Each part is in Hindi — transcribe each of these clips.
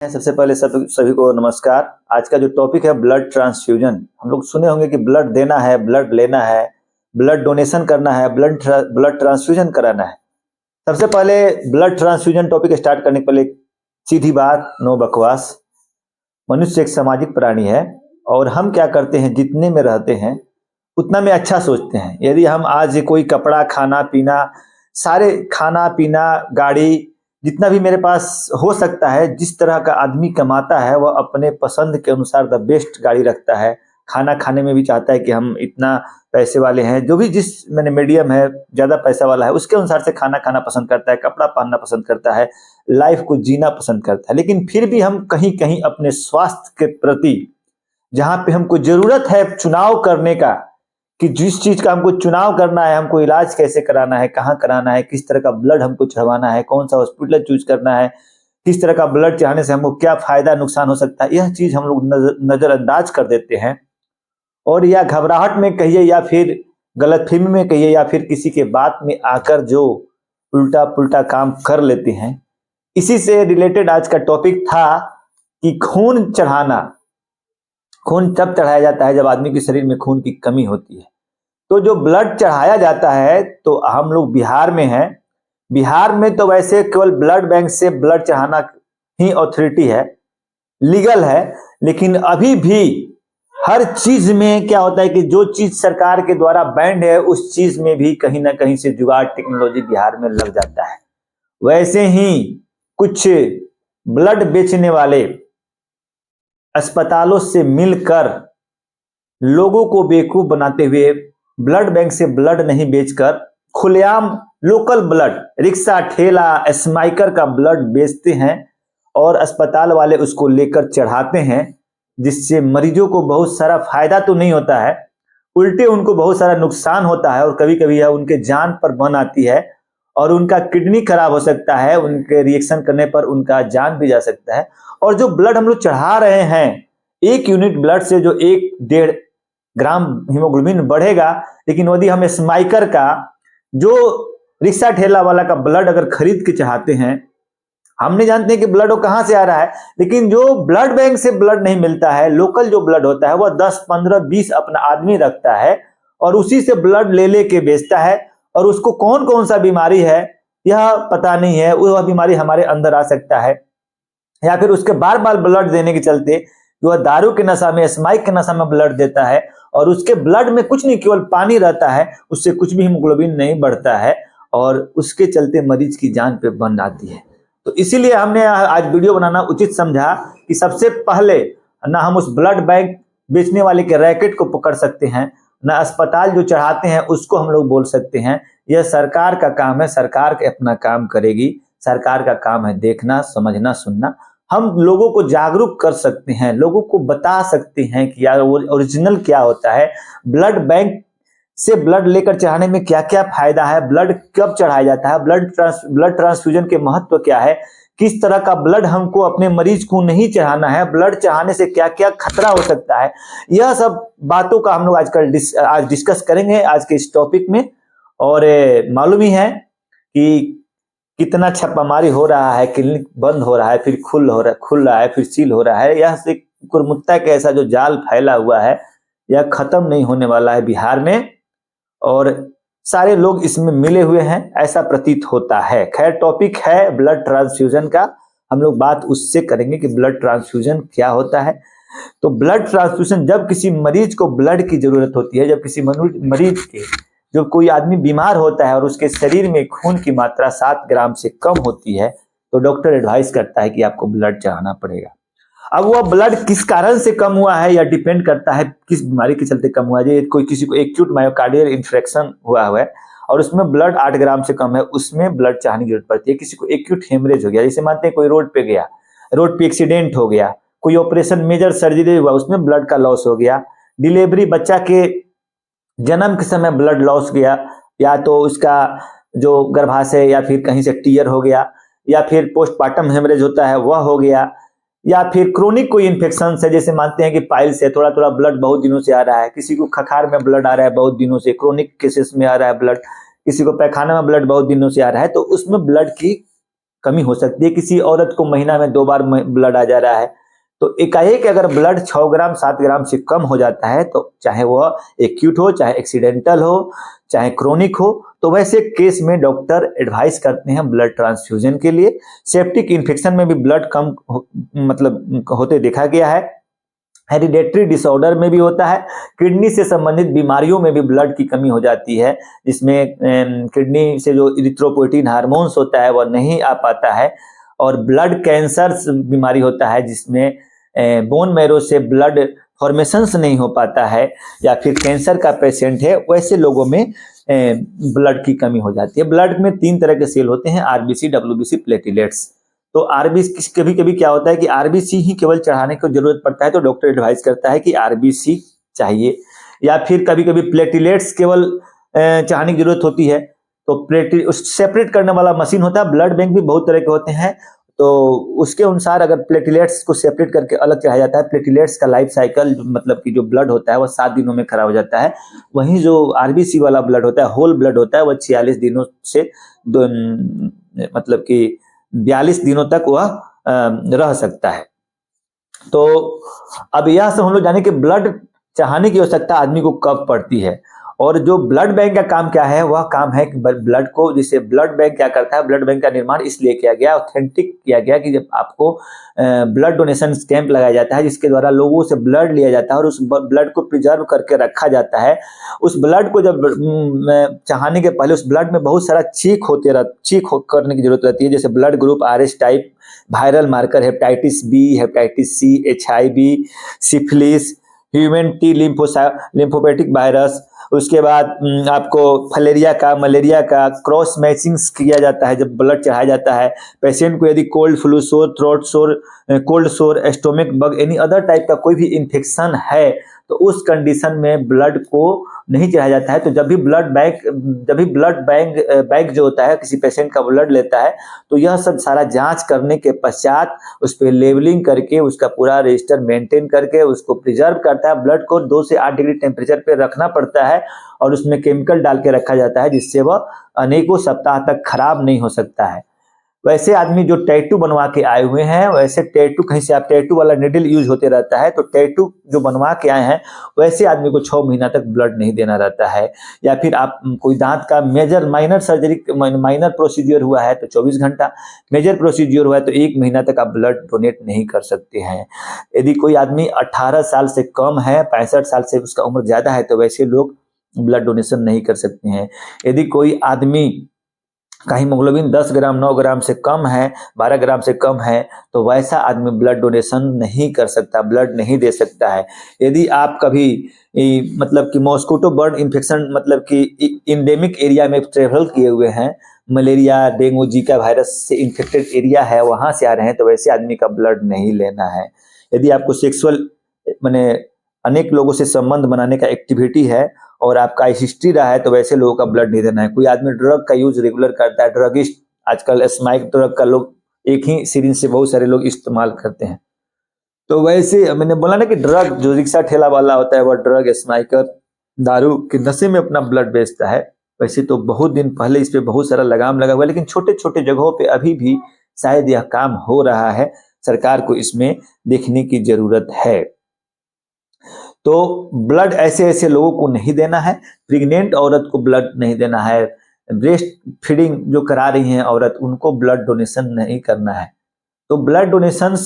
सबसे पहले सभी को नमस्कार। आज का जो टॉपिक है ब्लड ट्रांसफ्यूजन। हम लोग सुने होंगे कि ब्लड देना है, ब्लड लेना है, ब्लड डोनेशन करना है, ब्लड ट्रांसफ्यूजन कराना है। सबसे पहले ब्लड ट्रांसफ्यूजन टॉपिक स्टार्ट करने के पहले सीधी बात, नो बकवास। मनुष्य एक सामाजिक प्राणी है और हम क्या करते हैं, जितने में रहते हैं उतना में अच्छा सोचते हैं। यदि हम आज कोई कपड़ा, खाना पीना, सारे खाना पीना, गाड़ी, जितना भी मेरे पास हो सकता है, जिस तरह का आदमी कमाता है वह अपने पसंद के अनुसार द बेस्ट गाड़ी रखता है। खाना खाने में भी चाहता है कि हम इतना पैसे वाले हैं, जो भी जिस मैंने मीडियम है, ज़्यादा पैसा वाला है, उसके अनुसार से खाना खाना पसंद करता है, कपड़ा पहनना पसंद करता है, लाइफ को जीना पसंद करता है। लेकिन फिर भी हम कहीं कहीं अपने स्वास्थ्य के प्रति, जहाँ पे हमको जरूरत है चुनाव करने का, कि जिस चीज का हमको चुनाव करना है, हमको इलाज कैसे कराना है, कहाँ कराना है, किस तरह का ब्लड हमको चढ़वाना है, कौन सा हॉस्पिटल चूज करना है, किस तरह का ब्लड चढ़ाने से हमको क्या फायदा नुकसान हो सकता है, यह चीज हम लोग नजरअंदाज कर देते हैं। और या घबराहट में कहिए, या फिर गलतफहमी में कहिए, या फिर किसी के बात में आकर जो उल्टा पुल्टा काम कर लेते हैं। इसी से रिलेटेड आज का टॉपिक था कि खून चढ़ाना। खून तब चढ़ाया जाता है जब आदमी के शरीर में खून की कमी होती है। तो जो ब्लड चढ़ाया जाता है, तो हम लोग बिहार में हैं। बिहार में तो वैसे केवल ब्लड बैंक से ब्लड चढ़ाना ही अथॉरिटी है, लीगल है। लेकिन अभी भी हर चीज में क्या होता है कि जो चीज सरकार के द्वारा बैंड है, उस चीज में भी कहीं ना कहीं से जुगाड़ टेक्नोलॉजी बिहार में लग जाता है। वैसे ही कुछ ब्लड बेचने वाले अस्पतालों से मिलकर लोगों को बेवकूफ बनाते हुए ब्लड बैंक से ब्लड नहीं बेचकर खुलेआम लोकल ब्लड, रिक्शा, ठेला, स्माइकर का ब्लड बेचते हैं और अस्पताल वाले उसको लेकर चढ़ाते हैं, जिससे मरीजों को बहुत सारा फायदा तो नहीं होता है, उल्टे उनको बहुत सारा नुकसान होता है। और कभी कभी यह उनके जान पर बन आती है और उनका किडनी खराब हो सकता है, उनके रिएक्शन करने पर उनका जान भी जा सकता है। और जो ब्लड हम लोग चढ़ा रहे हैं, 1 यूनिट ब्लड से जो 1-1.5 ग्राम हीमोग्लोबिन बढ़ेगा। लेकिन यदि हम स्माइकर का, जो रिक्शा ठेला वाला का ब्लड अगर खरीद के चढ़ाते हैं, हम नहीं जानते कि ब्लड वो कहां से आ रहा है। लेकिन जो ब्लड बैंक से ब्लड नहीं मिलता है, लोकल जो ब्लड होता है, वह 10, 15, 20 अपना आदमी रखता है और उसी से ब्लड ले लेके बेचता है। और उसको कौन कौन सा बीमारी है यह पता नहीं है, वह बीमारी हमारे अंदर आ सकता है। या फिर उसके बार बार ब्लड देने के चलते वह दारू के नशा में, स्माइक के नशा में ब्लड देता है और उसके ब्लड में कुछ नहीं, केवल पानी रहता है, उससे कुछ भी हीमोग्लोबिन नहीं बढ़ता है और उसके चलते मरीज की जान पे बन आती है। तो इसीलिए हमने आज वीडियो बनाना उचित समझा कि सबसे पहले ना हम उस ब्लड बैंक बेचने वाले के रैकेट को पकड़ सकते हैं, ना अस्पताल जो चढ़ाते हैं उसको हम लोग बोल सकते हैं। यह सरकार का काम है, सरकार अपना काम करेगी। सरकार का काम है देखना, समझना, सुनना। हम लोगों को जागरूक कर सकते हैं, लोगों को बता सकते हैं कि यार वो ओरिजिनल क्या होता है, ब्लड बैंक से ब्लड लेकर चढ़ाने में क्या क्या फायदा है, ब्लड कब चढ़ाया जाता है, ब्लड ट्रांसफ्यूजन के महत्व क्या है, किस तरह का ब्लड हमको अपने मरीज को नहीं चढ़ाना है, ब्लड चढ़ाने से क्या क्या खतरा हो सकता है। यह सब बातों का हम लोग आज डिस्कस करेंगे आज के इस टॉपिक में। और मालूम ही है कि कितना छापामारी हो रहा है, क्लिनिक बंद हो रहा है, फिर खुल रहा है, फिर सील हो रहा है। यह से कुरमुत्ता का ऐसा जो जाल फैला हुआ है, यह खत्म नहीं होने वाला है बिहार में और सारे लोग इसमें मिले हुए हैं, ऐसा प्रतीत होता है। खैर, टॉपिक है ब्लड ट्रांसफ्यूजन का, हम लोग बात उससे करेंगे कि ब्लड ट्रांसफ्यूजन क्या होता है। तो ब्लड ट्रांसफ्यूजन, जब किसी मरीज को ब्लड की जरूरत होती है, जब किसी मरीज के, जो कोई आदमी बीमार होता है और उसके शरीर में खून की मात्रा 7 ग्राम से कम होती है, तो डॉक्टर एडवाइस करता है कि आपको ब्लड चढ़ाना पड़ेगा। अब वह ब्लड किस कारण से कम हुआ है, या डिपेंड करता है किस बीमारी के चलते कम हुआ है। कोई किसी को एक्यूट मायोकार्डियल इन्फेक्शन हुआ है और उसमें ब्लड 8 ग्राम से कम है, उसमें ब्लड चढ़ाने की जरूरत पड़ती है। किसी को एक्यूट हेमरेज हो गया, जैसे मानते हैं कोई रोड पे गया, रोड पे एक्सीडेंट हो गया, कोई ऑपरेशन मेजर सर्जरी हुआ, उसमें ब्लड का लॉस हो गया, डिलीवरी, बच्चा के जन्म के समय ब्लड लॉस गया, या तो उसका जो गर्भाशय या फिर कहीं से टीयर हो गया, या फिर पोस्टमार्टम हेमरेज होता है वह हो गया, या फिर क्रोनिक कोई इन्फेक्शन है, जैसे मानते हैं कि पाइल्स है, थोड़ा थोड़ा ब्लड बहुत दिनों से आ रहा है, किसी को खखार में ब्लड आ रहा है बहुत दिनों से, क्रोनिक केसेस में आ रहा है ब्लड, किसी को पैखाना में ब्लड बहुत दिनों से आ रहा है, तो उसमें ब्लड की कमी हो सकती है। किसी औरत को महीना में 2 बार ब्लड आ जा रहा है, तो एकाएक अगर ब्लड 6 ग्राम 7 ग्राम से कम हो जाता है, तो चाहे वह एक्यूट हो, चाहे एक्सीडेंटल हो, चाहे क्रोनिक हो, तो वैसे केस में डॉक्टर एडवाइस करते हैं ब्लड ट्रांसफ्यूजन के लिए। सेप्टिक इन्फेक्शन में भी ब्लड कम मतलब होते देखा गया है। हेरिडेटरी डिसऑर्डर में भी होता है। किडनी से संबंधित बीमारियों में भी ब्लड की कमी हो जाती है, जिसमें किडनी से जो इरिथ्रोपोइटिन हार्मोन्स होता है वह नहीं आ पाता है। और ब्लड कैंसर बीमारी होता है, जिसमें बोन मैरो से ब्लड फॉर्मेशंस नहीं हो पाता है, या फिर कैंसर का पेशेंट है, वैसे लोगों में ब्लड की कमी हो जाती है। ब्लड में 3 तरह के सेल होते हैं, आरबीसी, डब्ल्यूबीसी, प्लेटिलेट्स। तो आरबीसी कभी कभी क्या होता है कि आरबीसी ही केवल चढ़ाने की जरूरत पड़ता है, तो डॉक्टर एडवाइस करता है कि आरबीसी चाहिए। या फिर कभी कभी प्लेटिलेट्स केवल चढ़ाने की जरूरत होती है, तो सेपरेट करने वाला मशीन होता है। ब्लड बैंक भी बहुत तरह के होते हैं, तो उसके अनुसार अगर प्लेटिलेट्स को सेपरेट करके अलग चढ़ाया जाता है। प्लेटिलेट्स का लाइफ साइकिल मतलब कि जो ब्लड होता है वह 7 दिनों में खराब हो जाता है। वहीं जो आरबीसी वाला ब्लड होता है, होल ब्लड होता है, वह 46 दिनों से मतलब कि 42 दिनों तक वह रह सकता है। तो अब यह सब हम लोग जाने कि ब्लड चढ़ाने की आवश्यकता आदमी को कब पड़ती है, और जो ब्लड बैंक का काम क्या है, वह काम है कि ब्लड को, जिसे ब्लड बैंक क्या करता है, ब्लड बैंक का निर्माण इसलिए किया गया, ऑथेंटिक किया गया कि जब आपको ब्लड डोनेशन कैंप लगाया जाता है, जिसके द्वारा लोगों से ब्लड लिया जाता है और उस ब्लड को प्रिजर्व करके रखा जाता है। उस ब्लड को जब चढ़ाने के पहले उस ब्लड में बहुत सारा चेक करने की जरूरत रहती है, जैसे blood group, RS type, viral marker, hepatitis B, hepatitis C, HIV, syphilis, human T lymphotropic virus. उसके बाद आपको मलेरिया का क्रॉस मैचिंग किया जाता है जब ब्लड चढ़ाया जाता है। पेशेंट को यदि कोल्ड फ्लू सोर, थ्रोट सोर, कोल्ड सोर, stomach bug, any other type का कोई भी इन्फेक्शन है, तो उस कंडीशन में ब्लड को नहीं चढ़ाया जाता है। तो जब भी ब्लड बैंक जो होता है किसी पेशेंट का ब्लड लेता है, तो यह सब सारा जांच करने के पश्चात उस पर लेवलिंग करके उसका पूरा रजिस्टर मेंटेन करके उसको प्रिजर्व करता है। ब्लड को 2 से 8 डिग्री टेम्परेचर पे रखना पड़ता है और उसमें केमिकल डाल के रखा जाता है, जिससे वह अनेकों सप्ताह तक खराब नहीं हो सकता है। वैसे आदमी जो टैटू बनवा के आए हुए हैं, वैसे टैटू कहीं से आप टैटू वाला निडल यूज होते रहता है, तो टैटू जो बनवा के आए हैं वैसे आदमी को 6 महीना तक ब्लड नहीं देना रहता है। या फिर आप कोई दांत का माइनर सर्जरी, माइनर प्रोसीजर हुआ है तो 24 घंटा, मेजर प्रोसीजर हुआ है तो 1 महीना तक आप ब्लड डोनेट नहीं कर सकते हैं। यदि कोई आदमी 18 साल से कम है, 65 साल से उसका उम्र ज्यादा है, तो वैसे लोग ब्लड डोनेशन नहीं कर सकते हैं। यदि कोई आदमी का हीमोग्लोबिन 10 ग्राम 9 ग्राम से कम है, 12 ग्राम से कम है, तो वैसा आदमी ब्लड डोनेशन नहीं कर सकता, ब्लड नहीं दे सकता है। यदि आप कभी मतलब कि मॉस्किटो बर्ड इन्फेक्शन मतलब कि इंडेमिक एरिया में ट्रेवल किए हुए हैं, मलेरिया, डेंगू, जीका वायरस से इन्फेक्टेड एरिया है, वहां से आ रहे हैं, तो वैसे आदमी का ब्लड नहीं लेना है। यदि आपको सेक्सुअल माने अनेक लोगों से संबंध बनाने का एक्टिविटी है और आपका हिस्ट्री रहा है, तो वैसे लोगों का ब्लड नहीं देना है। कोई आदमी ड्रग का यूज रेगुलर करता है, ड्रगिस्ट, आजकल स्माइक ड्रग का लोग एक ही सिरिंज से बहुत सारे लोग इस्तेमाल करते हैं, तो वैसे मैंने बोला ना कि ड्रग जो रिक्शा ठेला वाला होता है वह ड्रग, स्माइकर दारू के नशे में अपना ब्लड बेचता है। वैसे तो बहुत दिन पहले इस पे बहुत सारा लगाम लगा हुआ है, लेकिन छोटे छोटे जगहों पे अभी भी शायद यह काम हो रहा है। सरकार को इसमें देखने की जरूरत है। तो ब्लड ऐसे ऐसे लोगों को नहीं देना है। प्रेग्नेंट औरत को ब्लड नहीं देना है। ब्रेस्ट फीडिंग जो करा रही हैं औरत, उनको ब्लड डोनेशन नहीं करना है। तो ब्लड डोनेशन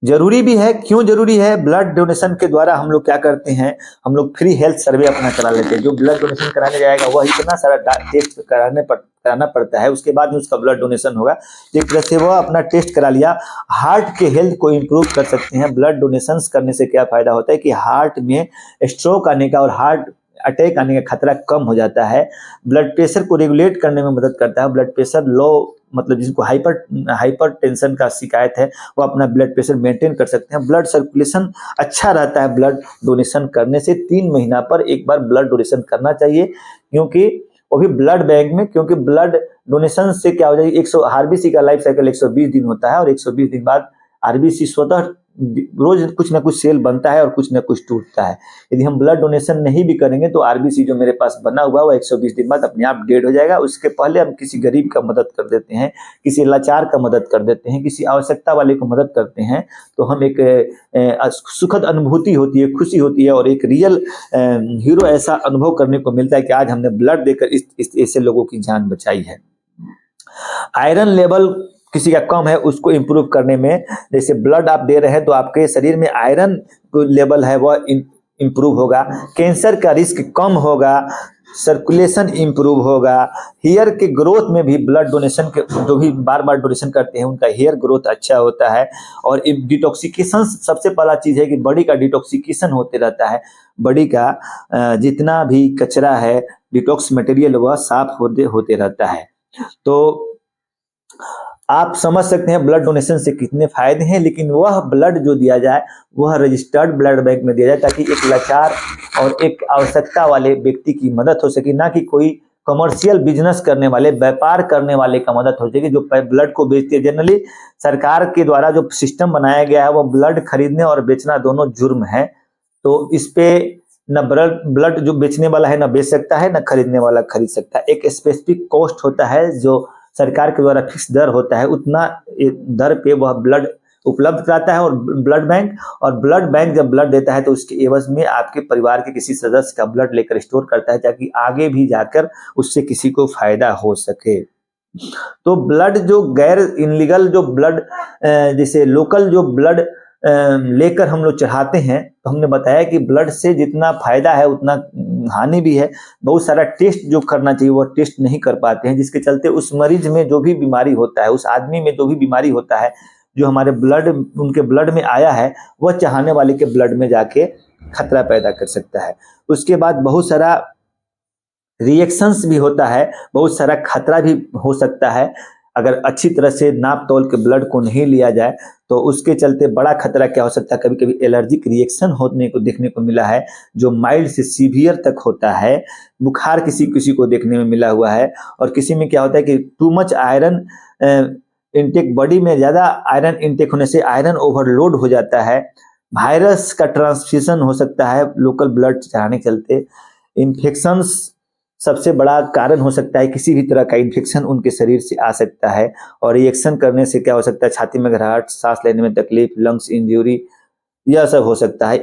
जरूरी भी है। क्यों जरूरी है? ब्लड डोनेशन के द्वारा हम लोग क्या करते हैं, हम लोग फ्री हेल्थ सर्वे अपना करा लेते हैं। जो ब्लड डोनेशन कराने जाएगा वह इतना सारा टेस्ट कराना पड़ता है, उसके बाद में उसका ब्लड डोनेशन होगा। एक तरह से वह अपना टेस्ट करा लिया। हार्ट के हेल्थ को इम्प्रूव कर सकते हैं। ब्लड डोनेशन करने से क्या फायदा होता है कि हार्ट में स्ट्रोक आने का और हार्ट अटैक आने का खतरा कम हो जाता है। ब्लड प्रेशर को रेगुलेट करने में मदद करता है। ब्लड प्रेशर लो मतलब जिसको हाइपर टेंशन का शिकायत है, वो अपना ब्लड प्रेशर मेंटेन कर सकते हैं। ब्लड सर्कुलेशन अच्छा रहता है। ब्लड डोनेशन करने से 3 महीना पर एक बार ब्लड डोनेशन करना चाहिए, क्योंकि वो भी ब्लड बैंक में, क्योंकि ब्लड डोनेशन से क्या हो जाएगी, 100 आरबीसी का लाइफ साइकिल 120 दिन होता है और 120 दिन बाद आरबीसी स्वतः रोज कुछ ना कुछ सेल बनता है और कुछ ना कुछ टूटता है। यदि हम ब्लड डोनेशन नहीं भी करेंगे तो आरबीसी जो मेरे पास बना हुआ है वो 120 दिन बाद अपने आप डेड हो जाएगा। उसके पहले हम किसी गरीब का मदद कर देते हैं, किसी लाचार का मदद कर देते हैं, किसी आवश्यकता वाले को मदद करते हैं, तो हम एक सुखद अनुभूति होती है, खुशी होती है और एक रियल हीरो ऐसा अनुभव करने को मिलता है कि आज हमने ब्लड देकर इस ऐसे लोगों की जान बचाई है। आयरन लेवल किसी का कम है उसको इंप्रूव करने में, जैसे ब्लड आप दे रहे हैं तो आपके शरीर में आयरन लेवल है वह इंप्रूव होगा, कैंसर का रिस्क कम होगा, सर्कुलेशन इंप्रूव होगा, हेयर के ग्रोथ में भी ब्लड डोनेशन के जो भी बार बार डोनेशन करते हैं उनका हेयर ग्रोथ अच्छा होता है। और डिटॉक्सिकेशन सबसे पहला चीज है कि बॉडी का डिटॉक्सिकेशन होते रहता है, बॉडी का जितना भी कचरा है डिटॉक्स मटेरियल वह साफ होते रहता है। तो आप समझ सकते हैं ब्लड डोनेशन से कितने फायदे हैं, लेकिन वह ब्लड जो दिया जाए वह रजिस्टर्ड ब्लड बैंक में दिया जाए ताकि एक लाचार और एक आवश्यकता वाले व्यक्ति की मदद हो सके, ना कि कोई कमर्शियल बिजनेस करने वाले, व्यापार करने वाले का मदद हो सके जो ब्लड को बेचते हैं। जनरली सरकार के द्वारा जो सिस्टम बनाया गया है वो ब्लड खरीदने और बेचना दोनों जुर्म है, तो इस पे न ब्लड जो बेचने वाला है न बेच सकता है, न खरीदने वाला खरीद सकता है। एक स्पेसिफिक कॉस्ट होता है जो सरकार के द्वारा फिक्स दर होता है, उतना दर पे वह ब्लड उपलब्ध कराता है और ब्लड बैंक जब ब्लड देता है तो उसके एवज में आपके परिवार के किसी सदस्य का ब्लड लेकर स्टोर करता है ताकि आगे भी जाकर उससे किसी को फायदा हो सके। तो ब्लड जो गैर इनलीगल जो ब्लड जैसे लोकल जो ब्लड लेकर हम लोग चढ़ाते हैं, तो हमने बताया कि ब्लड से जितना फायदा है उतना हानि भी है। बहुत सारा टेस्ट जो करना चाहिए वो टेस्ट नहीं कर पाते हैं, जिसके चलते उस मरीज में जो भी बीमारी होता है, उस आदमी में जो भी बीमारी होता है, जो हमारे ब्लड उनके ब्लड में आया है वह चाहने वाले के ब्लड में जाके खतरा पैदा कर सकता है। उसके बाद बहुत सारा रिएक्शंस भी होता है, बहुत सारा खतरा भी हो सकता है। अगर अच्छी तरह से नाप तोल के ब्लड को नहीं लिया जाए तो उसके चलते बड़ा खतरा क्या हो सकता है, कभी कभी एलर्जिक रिएक्शन होने को देखने को मिला है जो माइल्ड से सीवियर तक होता है। बुखार किसी किसी को देखने में मिला हुआ है। और किसी में क्या होता है कि too much iron intake, body में ज्यादा आयरन इनटेक होने से आयरन ओवरलोड हो जाता है। वायरस का ट्रांसमिशन हो सकता है लोकल ब्लड चढ़ाने के चलते। इन्फेक्शंस सबसे बड़ा कारण हो सकता है, किसी भी तरह का इन्फेक्शन उनके शरीर से आ सकता है और रिएक्शन करने से क्या हो सकता है, छाती में घबराहट, सांस लेने में तकलीफ, लंग्स इंजरी, यह सब हो सकता है।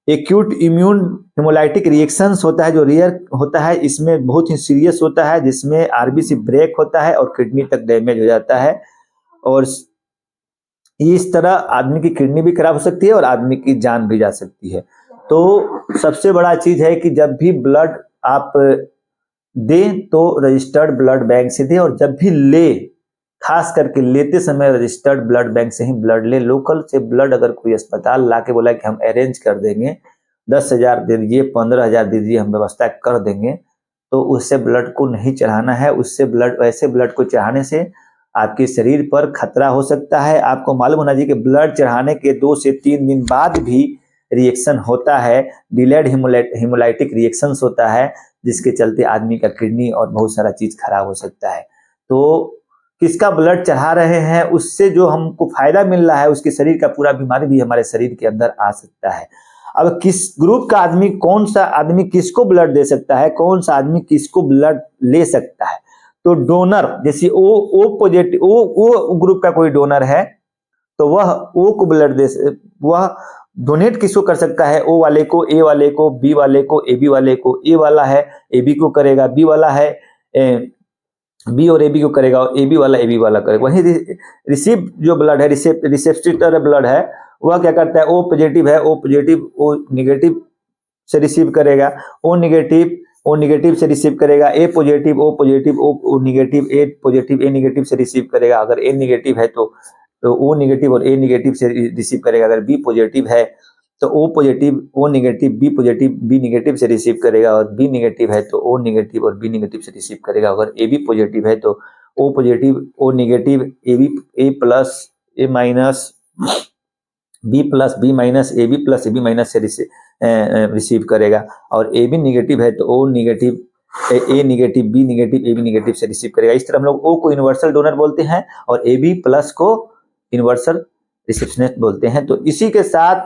एक्यूट इम्यून हेमोलाइटिक रिएक्शंस होता है जो रेयर होता है, इसमें बहुत ही सीरियस होता है, जिसमें आरबीसी ब्रेक होता है और किडनी तक डैमेज हो जाता है और इस तरह आदमी की किडनी भी खराब हो सकती है और आदमी की जान भी जा सकती है। तो सबसे बड़ा चीज है कि जब भी ब्लड आप दें तो रजिस्टर्ड ब्लड बैंक से दें, और जब भी ले, खास करके लेते समय रजिस्टर्ड ब्लड बैंक से ही ब्लड ले। लोकल से ब्लड अगर कोई अस्पताल ला के बोला कि हम अरेंज कर देंगे, 10,000 दे दीजिए, 15,000 दे दीजिए, हम व्यवस्था कर देंगे, तो उससे ब्लड को नहीं चढ़ाना है। उससे ब्लड, वैसे ब्लड को चढ़ाने से आपके शरीर पर खतरा हो सकता है। आपको मालूम होना चाहिए कि ब्लड चढ़ाने के 2 से 3 दिन बाद भी रिएक्शन होता है, डिलेड हेमोलाइटिक रिएक्शंस होता है, जिसके चलते आदमी का किडनी और बहुत सारा चीज खराब हो सकता है। तो किसका ब्लड चढ़ा रहे हैं उससे जो हमको फायदा मिल रहा है, उसके शरीर का पूरा बीमारी भी हमारे शरीर के अंदर आ सकता है। अब किस ग्रुप का आदमी, कौन सा आदमी किसको ब्लड दे सकता है, कौन सा आदमी किसको ब्लड ले सकता है, तो डोनर, जैसे ओ पॉजिटिव, ओ ग्रुप का कोई डोनर है तो वह ओ को ब्लड दे, वह डोनेट किसको कर सकता है, ओ वाले को, ए वाले को, बी वाले को, ए बी वाले को। ए वाला है ए बी को करेगा, बी वाला है बी और ए बी को करेगा, और ए बी वाला करेगा। वहीं रिसीव जो ब्लड है, रिसेप्टर ब्लड है, वह क्या करता है, ओ पॉजिटिव है, ओ पॉजिटिव ओ निगेटिव से रिसीव करेगा, ओ निगेटिव से रिसीव करेगा, ए पॉजिटिव ओ निगेटिव, ए पॉजिटिव ए निगेटिव से रिसीव करेगा। अगर ए निगेटिव है तो ओ निगेटिव और ए निगेटिव से रिसीव करेगा। अगर बी पॉजिटिव है तो O positive O negative B positive B negative से रिसीव करेगा, और बी निगेटिव है तो ओ निगेटिव और बी निगेटिव से रिसीव करेगा। अगर ए बी पॉजिटिव है तो O positive O negative A plus A minus B plus B minus A B minus से रिसीव करेगा। और ए बी निगेटिव है तो O negative A negative B negative A B negative से रिसीव करेगा। इस तरह हम लोग ओ को यूनिवर्सल डोनर बोलते हैं और ए बी प्लस को यूनिवर्सल रिसेप्शनिस्ट बोलते हैं। तो इसी के साथ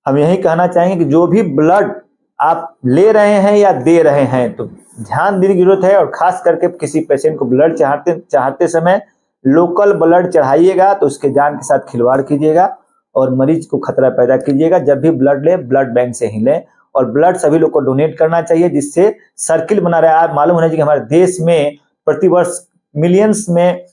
हम यही कहना चाहेंगे कि जो भी ब्लड आप ले रहे हैं या दे रहे हैं तो ध्यान देने की जरूरत है, और खास करके किसी पेशेंट को ब्लड चाहते समय लोकल ब्लड चढ़ाइएगा तो उसके जान के साथ खिलवाड़ कीजिएगा और मरीज को खतरा पैदा कीजिएगा। जब भी ब्लड ले ब्लड बैंक से ही लें, और ब्लड सभी लोग को डोनेट करना चाहिए, जिससे सर्किल बना रहे। आप मालूम होना चाहिए कि हमारे देश में प्रतिवर्ष मिलियंस में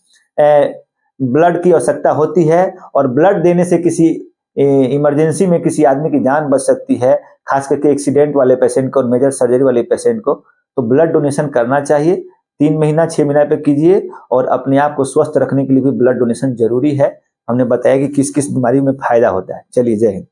ब्लड की आवश्यकता होती है, और ब्लड देने से किसी इमरजेंसी में किसी आदमी की जान बच सकती है, खास करके एक्सीडेंट वाले पेशेंट को और मेजर सर्जरी वाले पेशेंट को। तो ब्लड डोनेशन करना चाहिए, 3 महीना 6 महीना पे कीजिए, और अपने आप को स्वस्थ रखने के लिए भी ब्लड डोनेशन जरूरी है। हमने बताया कि किस किस बीमारी में फायदा होता है। चलिए, जय हिंद।